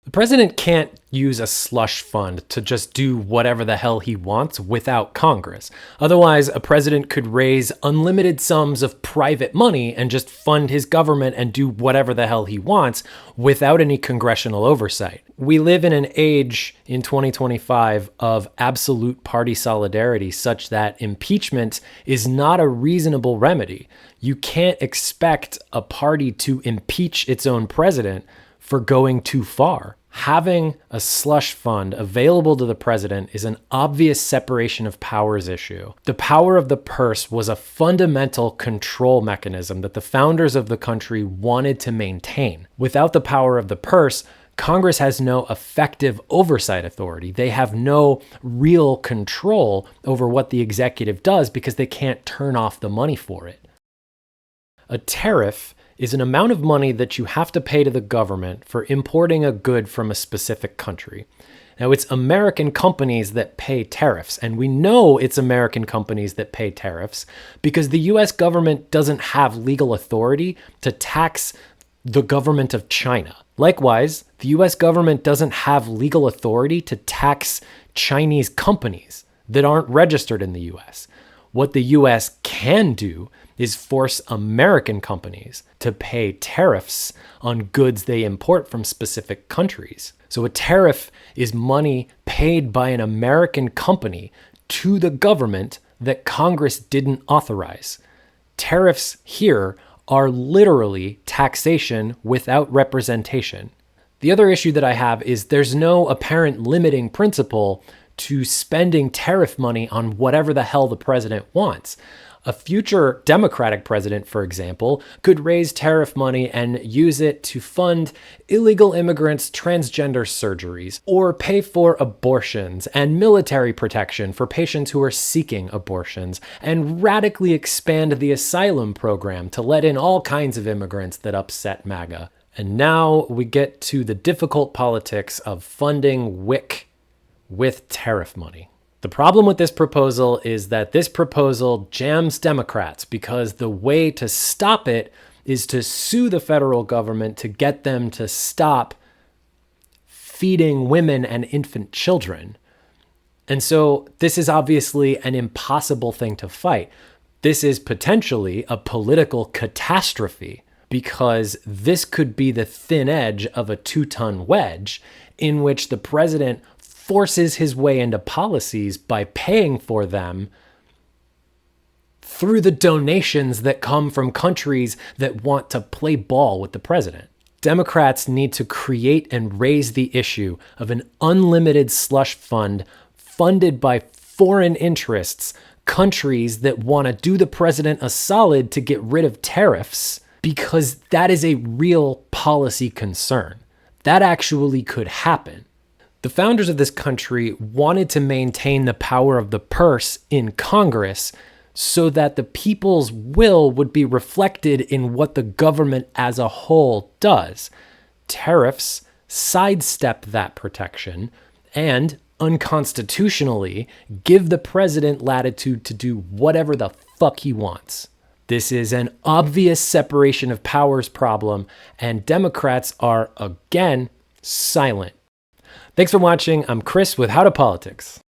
The president can't use a slush fund to just do whatever the hell he wants without Congress. Otherwise, a president could raise unlimited sums of private money and just fund his government and do whatever the hell he wants without any congressional oversight. We live in an age in 2025 of absolute party solidarity such that impeachment is not a reasonable remedy. You can't expect a party to impeach its own president for going too far. Having a slush fund available to the president is an obvious separation of powers issue. The power of the purse was a fundamental control mechanism that the founders of the country wanted to maintain. Without the power of the purse, Congress has no effective oversight authority. They have no real control over what the executive does because they can't turn off the money for it. A tariff is an amount of money that you have to pay to the government for importing a good from a specific country. Now, it's American companies that pay tariffs, and we know it's American companies that pay tariffs because the US government doesn't have legal authority to tax the government of China. Likewise, the US government doesn't have legal authority to tax Chinese companies that aren't registered in the US. What the US can do is force American companies to pay tariffs on goods they import from specific countries. So a tariff is money paid by an American company to the government that Congress didn't authorize. Tariffs here are literally taxation without representation. The other issue that I have is there's no apparent limiting principle to spending tariff money on whatever the hell the president wants. A future Democratic president, for example, could raise tariff money and use it to fund illegal immigrants' transgender surgeries, or pay for abortions and military protection for patients who are seeking abortions, and radically expand the asylum program to let in all kinds of immigrants that upset MAGA. And now we get to the difficult politics of funding WIC with tariff money. The problem with this proposal is that this proposal jams Democrats because the way to stop it is to sue the federal government to get them to stop feeding women and infant children. And so this is obviously an impossible thing to fight. This is potentially a political catastrophe because this could be the thin edge of a 2-ton wedge in which the president forces his way into policies by paying for them through the donations that come from countries that want to play ball with the president. Democrats need to create and raise the issue of an unlimited slush fund funded by foreign interests, countries that want to do the president a solid to get rid of tariffs, because that is a real policy concern. That actually could happen. The founders of this country wanted to maintain the power of the purse in Congress so that the people's will would be reflected in what the government as a whole does. Tariffs sidestep that protection and unconstitutionally give the president latitude to do whatever the fuck he wants. This is an obvious separation of powers problem, and Democrats are, again, silent. Thanks for watching. I'm Chris with How to Politics.